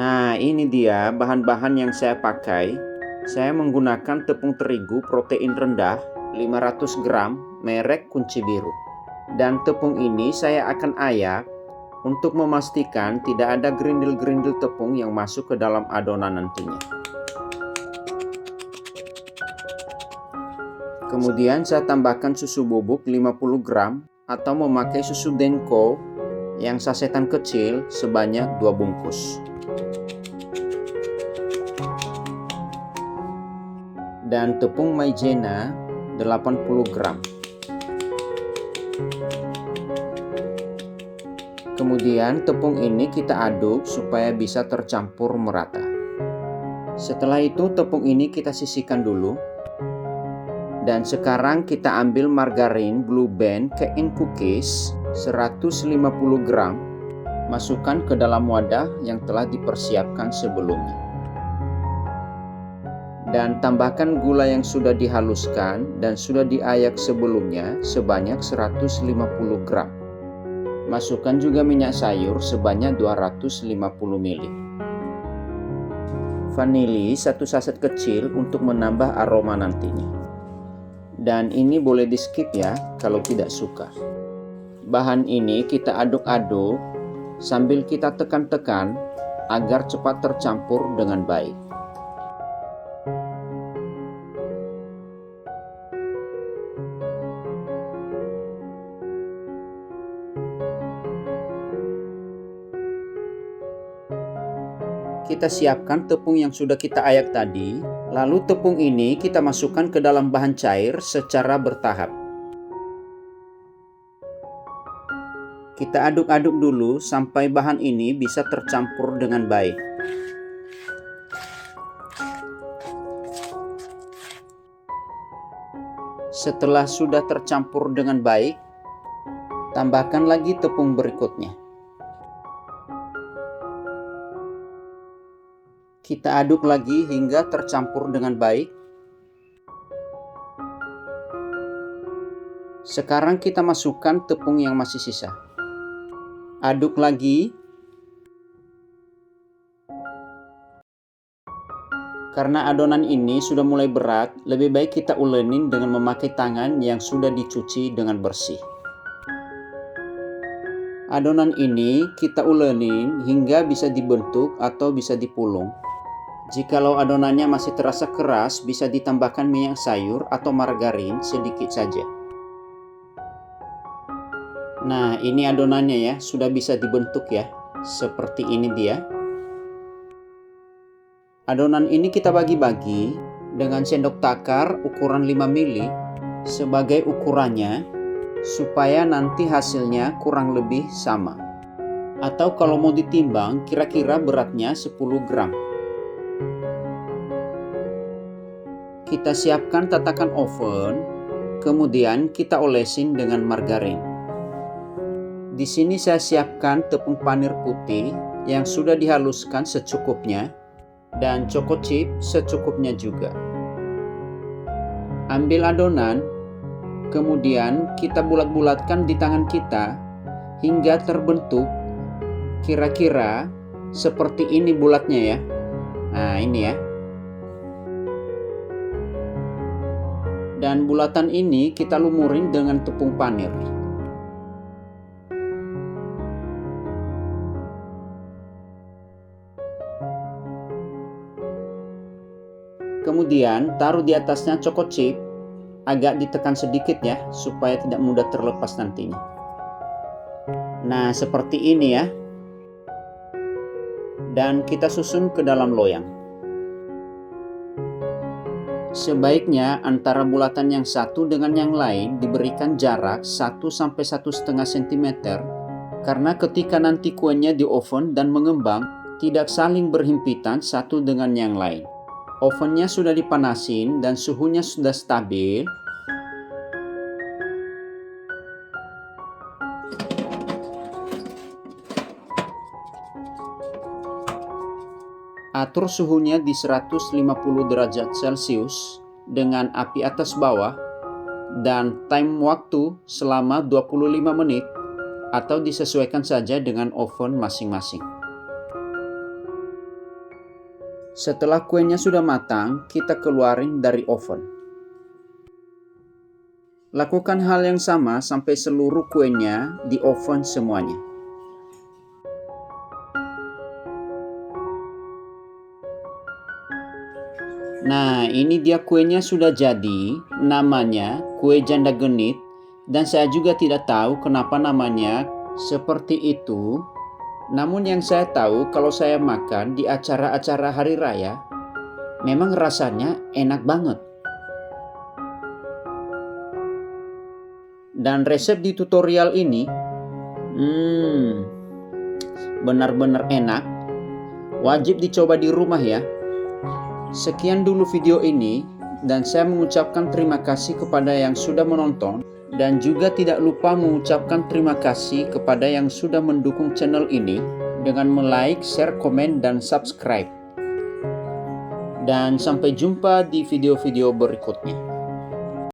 Nah, ini dia bahan-bahan yang saya pakai. Saya menggunakan tepung terigu protein rendah 500 gram merek Kunci Biru. Dan tepung ini saya akan ayak untuk memastikan tidak ada gerindil-gerindil tepung yang masuk ke dalam adonan nantinya. Kemudian saya tambahkan susu bubuk 50 gram atau memakai susu Denko yang sasetan kecil sebanyak 2 bungkus. Dan tepung maizena 80 gram. Kemudian tepung ini kita aduk supaya bisa tercampur merata. Setelah itu tepung ini kita sisihkan dulu. Dan sekarang kita ambil margarin Blue Band Cake and Cookies 150 gram. Masukkan ke dalam wadah yang telah dipersiapkan sebelumnya. Dan tambahkan gula yang sudah dihaluskan dan sudah diayak sebelumnya sebanyak 150 gram. Masukkan juga minyak sayur sebanyak 250 ml. Vanili 1 saset kecil untuk menambah aroma nantinya. Dan ini boleh di skip ya kalau tidak suka. Bahan ini kita aduk-aduk sambil kita tekan-tekan agar cepat tercampur dengan baik. Kita siapkan tepung yang sudah kita ayak tadi, lalu tepung ini kita masukkan ke dalam bahan cair secara bertahap. Kita aduk-aduk dulu sampai bahan ini bisa tercampur dengan baik. Setelah sudah tercampur dengan baik, tambahkan lagi tepung berikutnya. Kita aduk lagi hingga tercampur dengan baik. Sekarang kita masukkan tepung yang masih sisa. Aduk lagi. Karena adonan ini sudah mulai berat, lebih baik kita ulenin dengan memakai tangan yang sudah dicuci dengan bersih. Adonan ini kita ulenin hingga bisa dibentuk atau bisa dipulung. Jikalau adonannya masih terasa keras, bisa ditambahkan minyak sayur atau margarin sedikit saja. Nah, ini adonannya ya, sudah bisa dibentuk ya. Seperti ini dia. Adonan ini kita bagi-bagi dengan sendok takar ukuran 5 ml sebagai ukurannya, supaya nanti hasilnya kurang lebih sama. Atau kalau mau ditimbang, kira-kira beratnya 10 gram. Kita siapkan tatakan oven, kemudian kita olesin dengan margarin. Di sini saya siapkan tepung panir putih yang sudah dihaluskan secukupnya dan choco chip secukupnya juga. Ambil adonan, kemudian kita bulat-bulatkan di tangan kita hingga terbentuk kira-kira seperti ini bulatnya ya. Nah, ini ya. Dan bulatan ini kita lumurin dengan tepung panir. Kemudian taruh di atasnya choco chip, agak ditekan sedikit ya, supaya tidak mudah terlepas nantinya. Nah, seperti ini ya. Dan kita susun ke dalam loyang. Sebaiknya antara bulatan yang satu dengan yang lain diberikan jarak 1-1,5 cm, karena ketika nanti kuenya di oven dan mengembang, tidak saling berhimpitan satu dengan yang lain. Ovennya sudah dipanasin dan suhunya sudah stabil. Atur suhunya di 150 derajat Celcius dengan api atas bawah dan time waktu selama 25 menit atau disesuaikan saja dengan oven masing-masing. Setelah kuenya sudah matang, kita keluarin dari oven. Lakukan hal yang sama sampai seluruh kuenya di oven semuanya. Nah, ini dia kuenya sudah jadi. Namanya kue janda genit. Dan saya juga tidak tahu kenapa namanya seperti itu. Namun yang saya tahu kalau saya makan di acara-acara hari raya, memang rasanya enak banget. Dan resep di tutorial ini, benar-benar enak. Wajib dicoba di rumah ya. Sekian dulu video ini, dan saya mengucapkan terima kasih kepada yang sudah menonton, dan juga tidak lupa mengucapkan terima kasih kepada yang sudah mendukung channel ini dengan like, share, komen, dan subscribe. Dan sampai jumpa di video-video berikutnya.